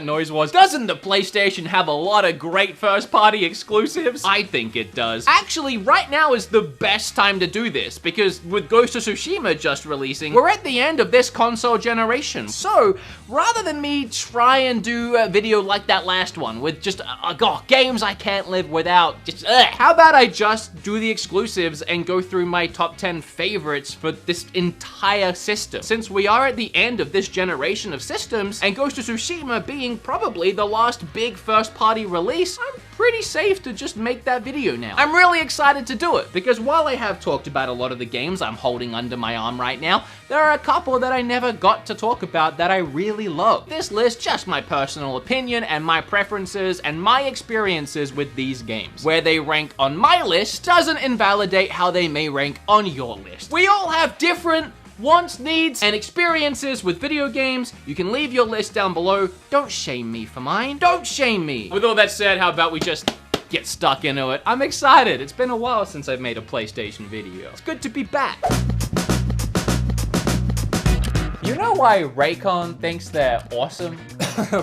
that noise was. Doesn't the PlayStation have a lot of great first-party exclusives? I think it does. Actually, right now is the best time to do this, because with Ghost of Tsushima just releasing, we're at the end of this console generation. So, rather than me try and do a video like that last one, with just, games I can't live without, how about I just do the exclusives and go through my top 10 favorites for this entire system? Since we are at the end of this generation of systems, and Ghost of Tsushima being probably the last big first-party release, I'm pretty safe to just make that video now. I'm really excited to do it, because while I have talked about a lot of the games I'm holding under my arm right now, there are a couple that I never got to talk about that I really love. This list, just my personal opinion and my preferences and my experiences with these games. Where they rank on my list doesn't invalidate how they may rank on your list. We all have different wants, needs, and experiences with video games. You can leave your list down below. Don't shame me for mine. Don't shame me. With all that said, how about we just get stuck into it? I'm excited. It's been a while since I've made a PlayStation video. It's good to be back. You know why Raycon thinks they're awesome?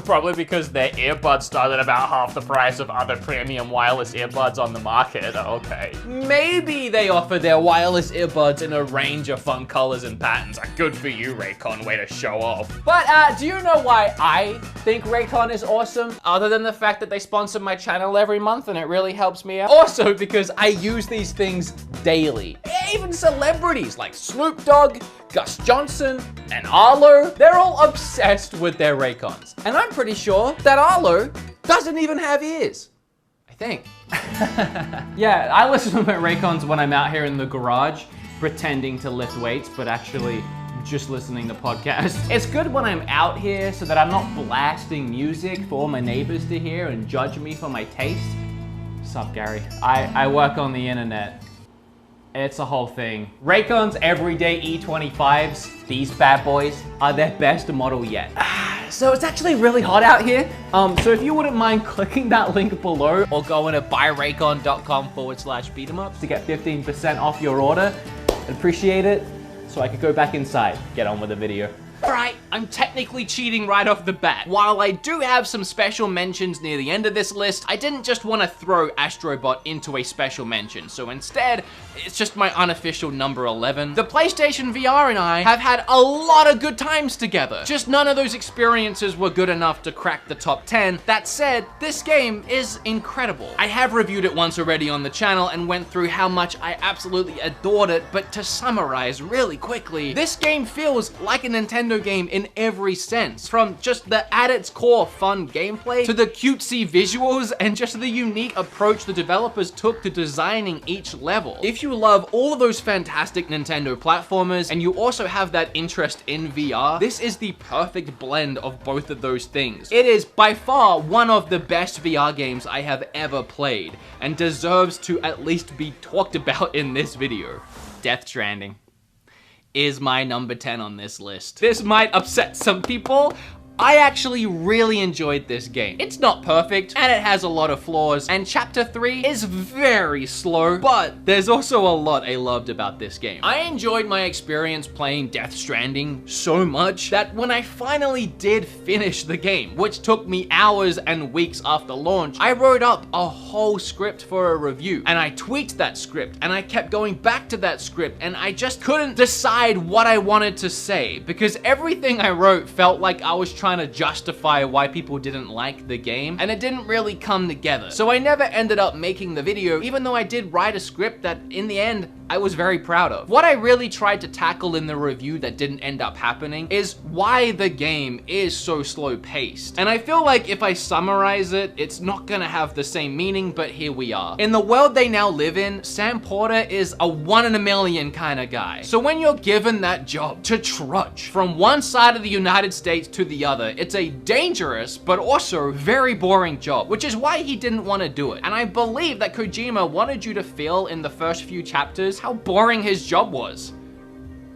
Probably because their earbuds start at about half the price of other premium wireless earbuds on the market. Okay. Maybe they offer their wireless earbuds in a range of fun colors and patterns. Good for you, Raycon. Way to show off. But do you know why I think Raycon is awesome? Other than the fact that they sponsor my channel every month and it really helps me out. Also because I use these things daily. Even celebrities like Snoop Dogg, Gus Johnson, and Arlo, they're all obsessed with their Raycons. And I'm pretty sure that Arlo doesn't even have ears. I think. Yeah, I listen to my Raycons when I'm out here in the garage, pretending to lift weights, but actually just listening to podcasts. It's good when I'm out here so that I'm not blasting music for all my neighbors to hear and judge me for my taste. Sup, Gary? I work on the internet. It's a whole thing. Raycon's everyday E25s, these bad boys, are their best model yet. So it's actually really hot out here. So if you wouldn't mind clicking that link below or going to buyraycon.com/beatemups to get 15% off your order, I'd appreciate it so I could go back inside, get on with the video. Alright, I'm technically cheating right off the bat. While I do have some special mentions near the end of this list, I didn't just want to throw Astrobot into a special mention, so instead, it's just my unofficial number 11. The PlayStation VR and I have had a lot of good times together. Just none of those experiences were good enough to crack the top 10. That said, this game is incredible. I have reviewed it once already on the channel and went through how much I absolutely adored it, but to summarize really quickly, this game feels like a Nintendo game in every sense, from just the at its core fun gameplay to the cutesy visuals and just the unique approach the developers took to designing each level. If you love all of those fantastic Nintendo platformers and you also have that interest in VR, this is the perfect blend of both of those things. It is by far one of the best VR games I have ever played and deserves to at least be talked about in this video. Death Stranding is my number 10 on this list. This might upset some people. I actually really enjoyed this game. It's not perfect, and it has a lot of flaws, and Chapter 3 is very slow, but there's also a lot I loved about this game. I enjoyed my experience playing Death Stranding so much that when I finally did finish the game, which took me hours and weeks after launch, I wrote up a whole script for a review, and I tweaked that script, and I kept going back to that script, and I just couldn't decide what I wanted to say, because everything I wrote felt like I was trying to justify why people didn't like the game, and it didn't really come together. So I never ended up making the video, even though I did write a script that in the end I was very proud of. What I really tried to tackle in the review that didn't end up happening is why the game is so slow paced. And I feel like if I summarize it, it's not gonna have the same meaning, but here we are. In the world they now live in, Sam Porter is a 1 in a million kind of guy. So when you're given that job to trudge from one side of the United States to the other, it's a dangerous, but also very boring job, which is why he didn't want to do it. And I believe that Kojima wanted you to feel in the first few chapters how boring his job was.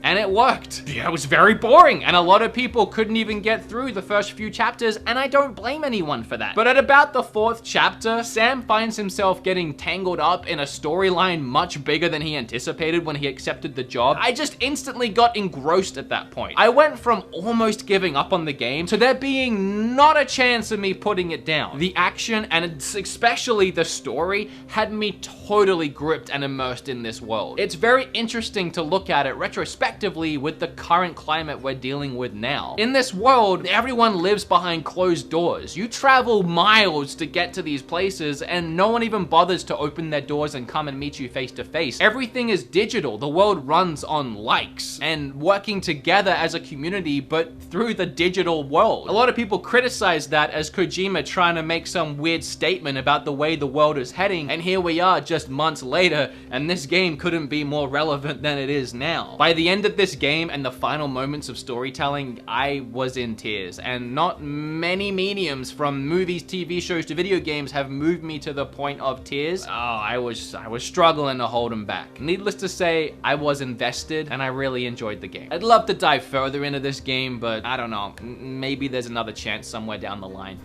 And it worked. Yeah, it was very boring, and a lot of people couldn't even get through the first few chapters, and I don't blame anyone for that. But at about the 4th chapter, Sam finds himself getting tangled up in a storyline much bigger than he anticipated when he accepted the job. I just instantly got engrossed at that point. I went from almost giving up on the game to there being not a chance of me putting it down. The action, and especially the story, had me totally gripped and immersed in this world. It's very interesting to look at it retrospectively with the current climate we're dealing with now. In this world, everyone lives behind closed doors. You travel miles to get to these places, and no one even bothers to open their doors and come and meet you face to face. Everything is digital. The world runs on likes and working together as a community, but through the digital world. A lot of people criticize that as Kojima trying to make some weird statement about the way the world is heading, and here we are just months later, and this game couldn't be more relevant than it is now. By the end of this game and the final moments of storytelling, I was in tears, and not many mediums from movies, TV shows to video games have moved me to the point of tears. Oh, I was struggling to hold them back. Needless to say, I was invested, and I really enjoyed the game. I'd love to dive further into this game, but I don't know, maybe there's another chance somewhere down the line.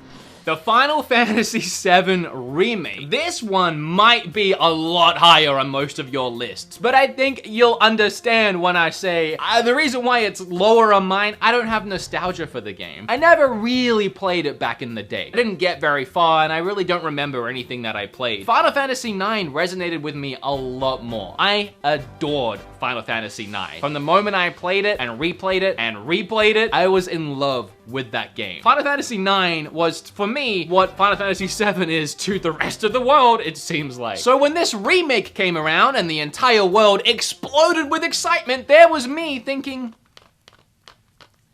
The Final Fantasy VII Remake. This one might be a lot higher on most of your lists, but I think you'll understand when I say the reason why it's lower on mine, I don't have nostalgia for the game. I never really played it back in the day. I didn't get very far, and I really don't remember anything that I played. Final Fantasy IX resonated with me a lot more. I adored Final Fantasy IX. From the moment I played it and replayed it and replayed it, I was in love with that game. Final Fantasy IX was, for me, what Final Fantasy VII is to the rest of the world, it seems like. So when this remake came around and the entire world exploded with excitement, there was me thinking,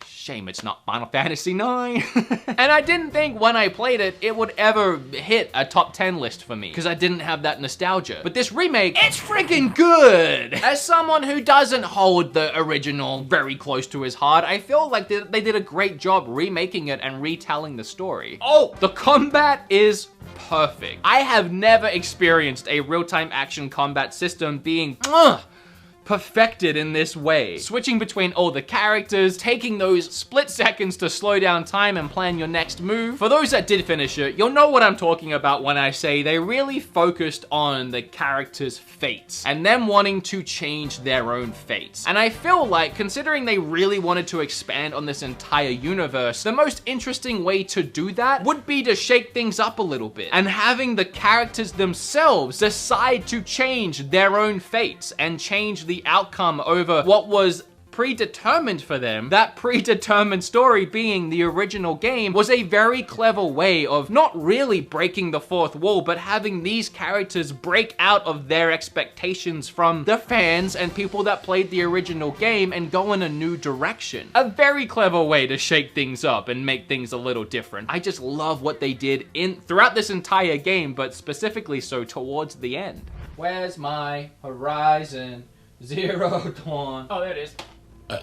shame it's not Final Fantasy IX. And I didn't think when I played it, it would ever hit a top 10 list for me, because I didn't have that nostalgia. But this remake, it's freaking good! As someone who doesn't hold the original very close to his heart, I feel like they did a great job remaking it and retelling the story. Oh, the combat is perfect. I have never experienced a real-time action combat system being perfected in this way. Switching between all the characters, taking those split seconds to slow down time and plan your next move. For those that did finish it, you'll know what I'm talking about when I say they really focused on the characters' fates and them wanting to change their own fates. And I feel like, considering they really wanted to expand on this entire universe, the most interesting way to do that would be to shake things up a little bit and having the characters themselves decide to change their own fates and change the outcome over what was predetermined for them. That predetermined story being the original game was a very clever way of not really breaking the fourth wall, but having these characters break out of their expectations from the fans and people that played the original game and go in a new direction. A very clever way to shake things up and make things a little different. I just love what they did throughout this entire game, but specifically so towards the end. Where's my Horizon Zero Dawn? Oh, there it is.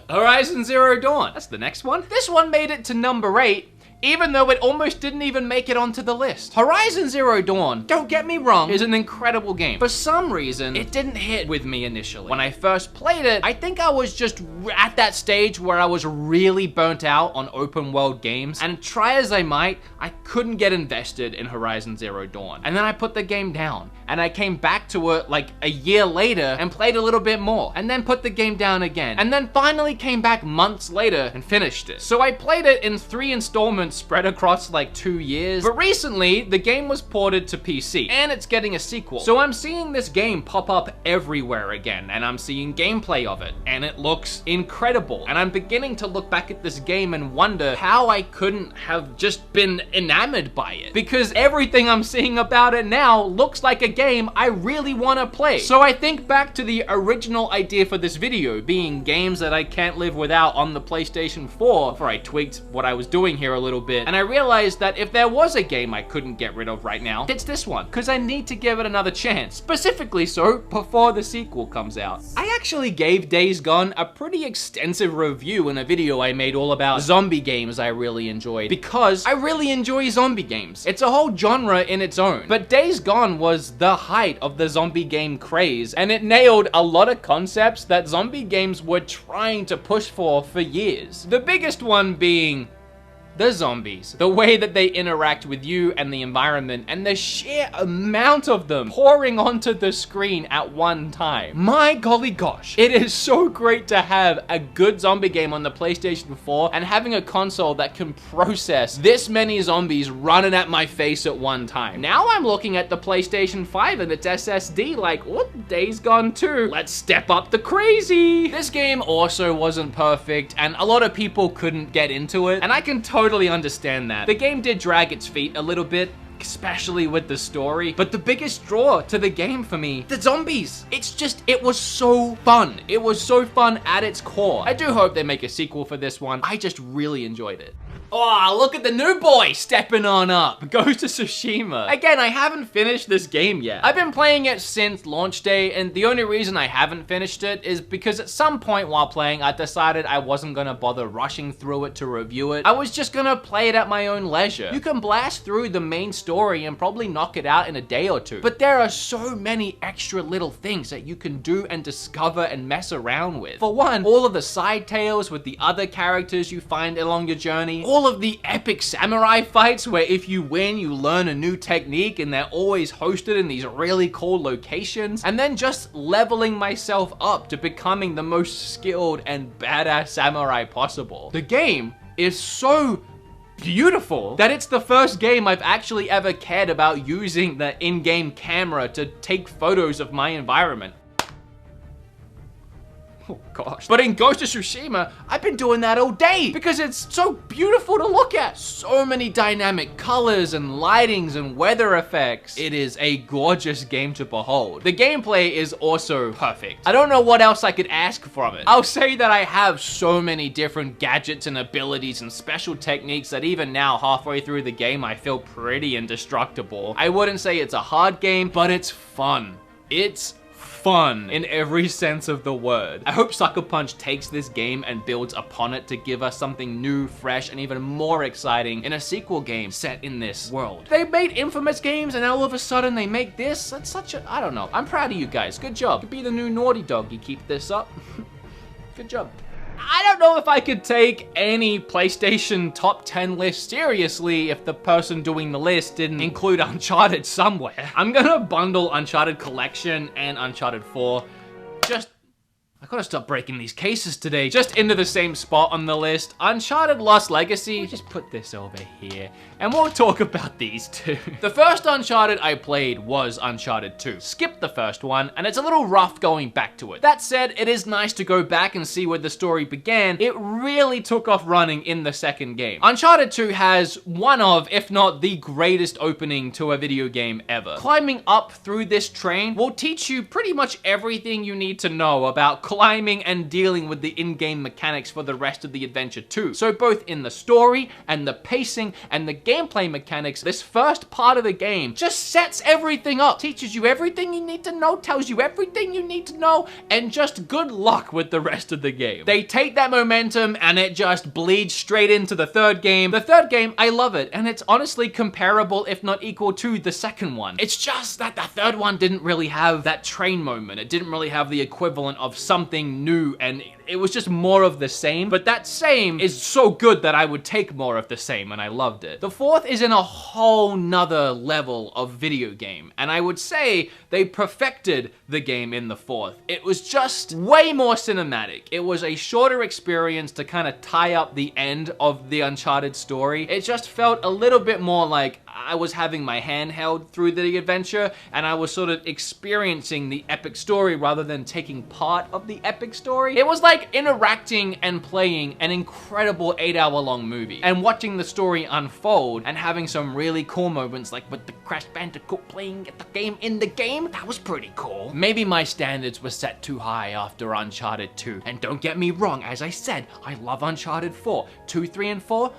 Horizon Zero Dawn. That's the next one. This one made it to number 8, even though it almost didn't even make it onto the list. Horizon Zero Dawn, don't get me wrong, is an incredible game. For some reason, it didn't hit with me initially. When I first played it, I think I was just at that stage where I was really burnt out on open world games, and try as I might, I couldn't get invested in Horizon Zero Dawn. And then I put the game down, and I came back to it like a year later and played a little bit more, and then put the game down again, and then finally came back months later and finished it. So I played it in 3 installments spread across like 2 years. But recently, the game was ported to PC, and it's getting a sequel. So I'm seeing this game pop up everywhere again, and I'm seeing gameplay of it, and it looks incredible. And I'm beginning to look back at this game and wonder how I couldn't have just been enamored by it. Because everything I'm seeing about it now looks like a game I really want to play. So I think back to the original idea for this video, being games that I can't live without on the PlayStation 4, before I tweaked what I was doing here a little bit, and I realized that if there was a game I couldn't get rid of right now, it's this one, because I need to give it another chance, specifically so before the sequel comes out. I actually gave Days Gone a pretty extensive review in a video I made all about zombie games I really enjoyed, because I really enjoy zombie games. It's a whole genre in its own. But Days Gone was the height of the zombie game craze, and it nailed a lot of concepts that zombie games were trying to push for years. The biggest one being the zombies, the way that they interact with you and the environment, and the sheer amount of them pouring onto the screen at one time. My golly gosh, it is so great to have a good zombie game on the PlayStation 4 and having a console that can process this many zombies running at my face at one time. Now I'm looking at the PlayStation 5 and its SSD like, what? Days Gone 2. Let's step up the crazy. This game also wasn't perfect, and a lot of people couldn't get into it, and I can totally understand that. The game did drag its feet a little bit, especially with the story, but the biggest draw to the game for me, the zombies. It was so fun. It was so fun at its core. I do hope they make a sequel for this one. I just really enjoyed it. Oh, look at the new boy stepping on up. Ghost of Tsushima. Again, I haven't finished this game yet. I've been playing it since launch day, and the only reason I haven't finished it is because at some point while playing, I decided I wasn't gonna bother rushing through it to review it. I was just gonna play it at my own leisure. You can blast through the main story and probably knock it out in a day or two, but there are so many extra little things that you can do and discover and mess around with. For one, all of the side tales with the other characters you find along your journey, all of the epic samurai fights where if you win, you learn a new technique and they're always hosted in these really cool locations, and then just leveling myself up to becoming the most skilled and badass samurai possible. The game is so beautiful that it's the first game I've actually ever cared about using the in-game camera to take photos of my environment. Oh gosh. But in Ghost of Tsushima, I've been doing that all day because it's so beautiful to look at. So many dynamic colors and lightings and weather effects. It is a gorgeous game to behold. The gameplay is also perfect. I don't know what else I could ask from it. I'll say that I have so many different gadgets and abilities and special techniques that even now, halfway through the game, I feel pretty indestructible. I wouldn't say it's a hard game, but it's fun. It's fun in every sense of the word. I hope Sucker Punch takes this game and builds upon it to give us something new, fresh, and even more exciting in a sequel game set in this world. They made Infamous games and all of a sudden they make this. That's such a, I don't know. I'm proud of you guys. Good job. You could be the new Naughty Dog. You keep this up. Good job. I don't know if I could take any PlayStation top 10 list seriously if the person doing the list didn't include Uncharted somewhere. I'm gonna bundle Uncharted Collection and Uncharted 4. I gotta stop breaking these cases today. Just into the same spot on the list. Uncharted Lost Legacy. Just put this over here and we'll talk about these two. The first Uncharted I played was Uncharted 2. Skipped the first one and it's a little rough going back to it. That said, it is nice to go back and see where the story began. It really took off running in the second game. Uncharted 2 has one of, if not the greatest opening to a video game ever. Climbing up through this train will teach you pretty much everything you need to know about climbing and dealing with the in-game mechanics for the rest of the adventure too. So both in the story and the pacing and the gameplay mechanics, this first part of the game just sets everything up, teaches you everything you need to know, tells you everything you need to know, and just good luck with the rest of the game. They take that momentum and it just bleeds straight into the third game. The third game, I love it, and it's honestly comparable, if not equal to the second one. It's just that the third one didn't really have that train moment. It didn't really have the equivalent of something new, and it was just more of the same, but that same is so good that I would take more of the same, and I loved it. The fourth is in a whole nother level of video game, and I would say they perfected the game in the fourth. It was just way more cinematic. It was a shorter experience to kind of tie up the end of the Uncharted story. It just felt a little bit more like I was having my hand held through the adventure, and I was sort of experiencing the epic story rather than taking part of the epic story. It was like interacting and playing an incredible 8-hour-long movie and watching the story unfold and having some really cool moments like with the Crash Bandicoot playing the game in the game. That was pretty cool. Maybe my standards were set too high after Uncharted 2. And don't get me wrong, as I said, I love Uncharted 4. 2, 3, and 4,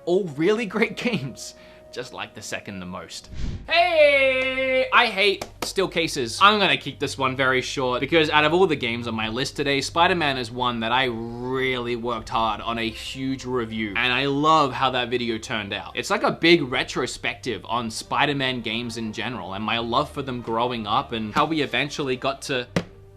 all really great games. Just like the second the most. Hey, I hate steel cases. I'm gonna keep this one very short because out of all the games on my list today, Spider-Man is one that I really worked hard on a huge review, and I love how that video turned out. It's like a big retrospective on Spider-Man games in general and my love for them growing up and how we eventually got to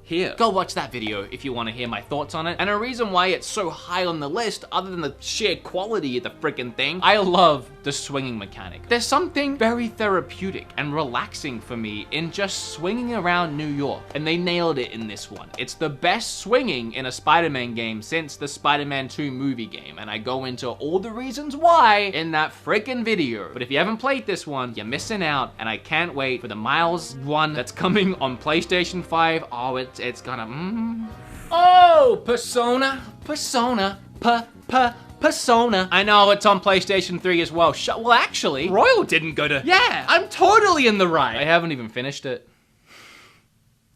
here. Go watch that video if you want to hear my thoughts on it. And a reason why it's so high on the list, other than the sheer quality of the freaking thing, I love the swinging mechanic. There's something very therapeutic and relaxing for me in just swinging around New York, and they nailed it in this one. It's the best swinging in a Spider-Man game since the Spider-Man 2 movie game, and I go into all the reasons why in that freaking video. But if you haven't played this one, you're missing out, and I can't wait for the Miles one that's coming on PlayStation 5. Oh, it's gonna, Oh, Persona. I know it's on PlayStation 3 as well. Well, actually, Royal didn't go to, yeah, I'm totally in the right. I haven't even finished it.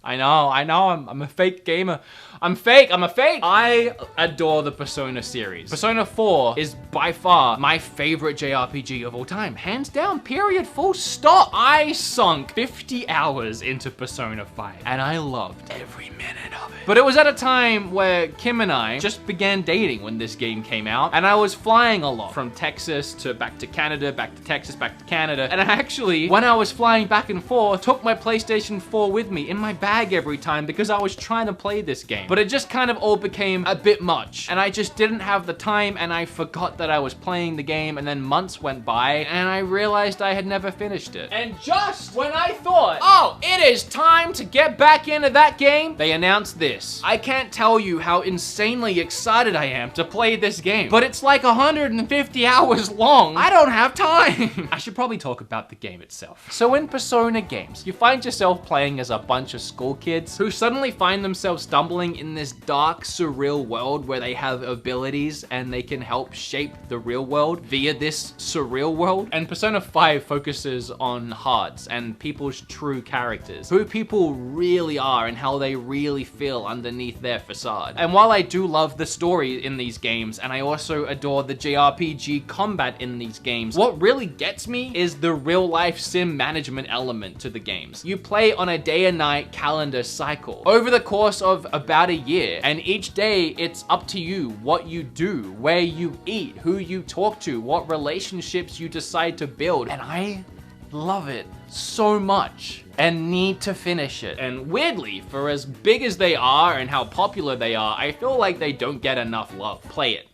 I know, I'm a fake gamer. I'm fake. I adore the Persona series. Persona 4 is by far my favorite JRPG of all time. Hands down, period, full stop. I sunk 50 hours into Persona 5 and I loved every minute of it. But it was at a time where Kim and I just began dating when this game came out, and I was flying a lot from Texas to back to Canada, back to Texas, back to Canada. And I actually, when I was flying back and forth, took my PlayStation 4 with me in my bag every time because I was trying to play this game. But it just kind of all became a bit much, and I just didn't have the time, and I forgot that I was playing the game, and then months went by and I realized I had never finished it. And just when I thought, oh, it is time to get back into that game, they announced this. I can't tell you how insanely excited I am to play this game, but it's like 150 hours long. I don't have time. I should probably talk about the game itself. So in Persona games, you find yourself playing as a bunch of school kids who suddenly find themselves stumbling in this dark, surreal world where they have abilities and they can help shape the real world via this surreal world. And Persona 5 focuses on hearts and people's true characters, who people really are and how they really feel underneath their facade. And while I do love the story in these games, and I also adore the JRPG combat in these games, what really gets me is the real-life sim management element to the games. You play on a day and night calendar cycle over the course of about a year, and each day it's up to you what you do, where you eat, who you talk to, what relationships you decide to build, and I love it so much and need to finish it. And weirdly, for as big as they are and how popular they are, I feel like they don't get enough love. Play it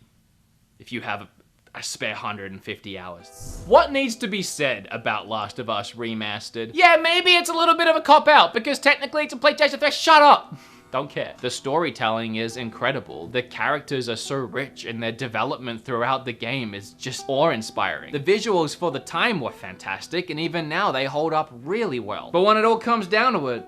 if you have a spare 150 hours. What needs to be said about Last of Us Remastered? Yeah, maybe it's a little bit of a cop-out because technically it's a PlayStation 3. Shut up! Don't care. The storytelling is incredible. The characters are so rich and their development throughout the game is just awe-inspiring. The visuals for the time were fantastic, and even now they hold up really well. But when it all comes down to it,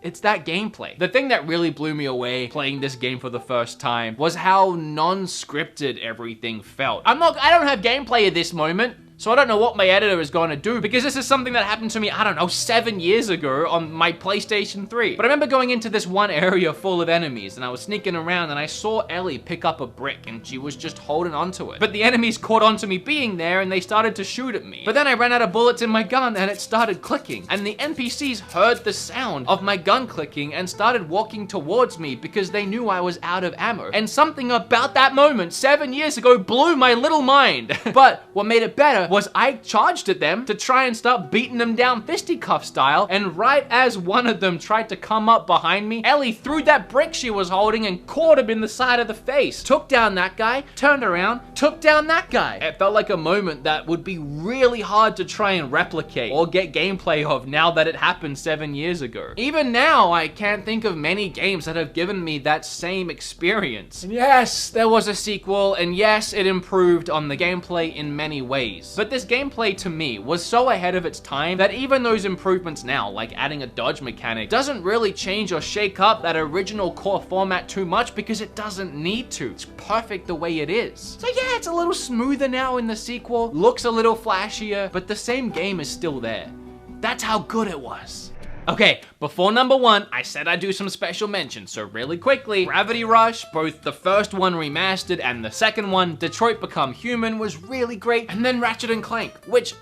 it's that gameplay. The thing that really blew me away playing this game for the first time was how non-scripted everything felt. I don't have gameplay at this moment, so I don't know what my editor is going to do, because this is something that happened to me, I don't know, 7 years ago on my PlayStation 3. But I remember going into this one area full of enemies, and I was sneaking around, and I saw Ellie pick up a brick, and she was just holding onto it. But the enemies caught on to me being there, and they started to shoot at me. But then I ran out of bullets in my gun, and it started clicking. And the NPCs heard the sound of my gun clicking and started walking towards me because they knew I was out of ammo. And something about that moment 7 years ago blew my little mind. But what made it better was I charged at them to try and start beating them down fisticuff style, and right as one of them tried to come up behind me, Ellie threw that brick she was holding and caught him in the side of the face. Took down that guy, turned around, took down that guy. It felt like a moment that would be really hard to try and replicate or get gameplay of now that it happened 7 years ago. Even now, I can't think of many games that have given me that same experience. And yes, there was a sequel, and yes, it improved on the gameplay in many ways. But this gameplay to me was so ahead of its time that even those improvements now, like adding a dodge mechanic, doesn't really change or shake up that original core format too much because it doesn't need to. It's perfect the way it is. So yeah, it's a little smoother now in the sequel, looks a little flashier, but the same game is still there. That's how good it was. Okay, before number one, I said I'd do some special mentions, so really quickly, Gravity Rush, both the first one remastered and the second one, Detroit Become Human, was really great, and then Ratchet and Clank, which,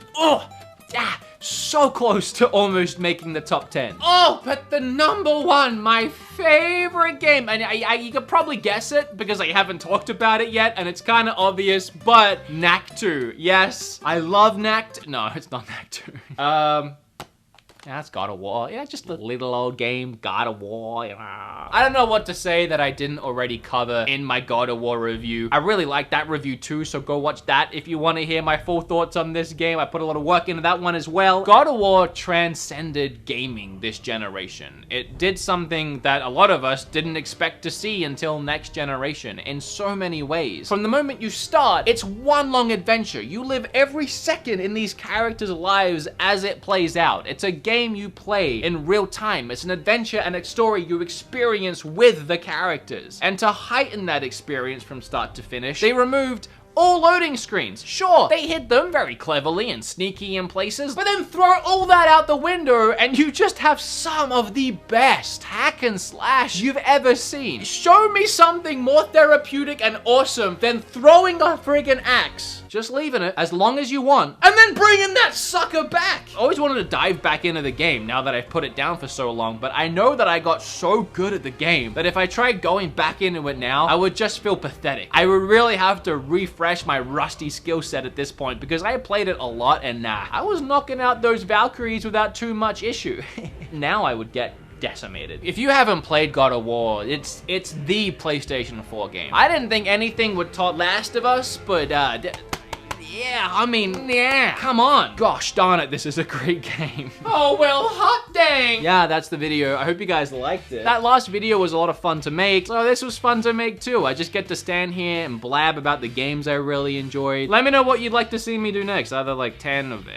So close to almost making the top 10. Oh, but the number one, my favorite game, and you could probably guess it because I haven't talked about it yet, and it's kind of obvious, but Knack 2. Yes, I love Knack 2. No, it's not Knack 2. Yeah, that's God of War. Yeah, just a little old game, God of War. I don't know what to say that I didn't already cover in my God of War review. I really like that review too, so go watch that if you want to hear my full thoughts on this game. I put a lot of work into that one as well. God of War transcended gaming this generation. It did something that a lot of us didn't expect to see until next generation in so many ways. From the moment you start, it's one long adventure. You live every second in these characters' lives as it plays out. It's a game you play in real time. It's an adventure and a story you experience with the characters. And to heighten that experience from start to finish, they removed all loading screens. Sure, they hid them very cleverly and sneaky in places, but then throw all that out the window and you just have some of the best hack and slash you've ever seen. Show me something more therapeutic and awesome than throwing a friggin' axe, just leaving it as long as you want, and then bringing that sucker back. I always wanted to dive back into the game now that I've put it down for so long, but I know that I got so good at the game that if I tried going back into it now, I would just feel pathetic. I would really have to refresh my rusty skill set at this point because I played it a lot and I was knocking out those Valkyries without too much issue. Now I would get decimated. If you haven't played God of War, it's the PlayStation 4 game. I didn't think anything would top Last of Us, but yeah, I mean, yeah, come on. Gosh darn it, this is a great game. Oh, well, hot dang. Yeah, that's the video. I hope you guys liked it. That last video was a lot of fun to make, so this was fun to make too. I just get to stand here and blab about the games I really enjoyed. Let me know what you'd like to see me do next. Either like 10 of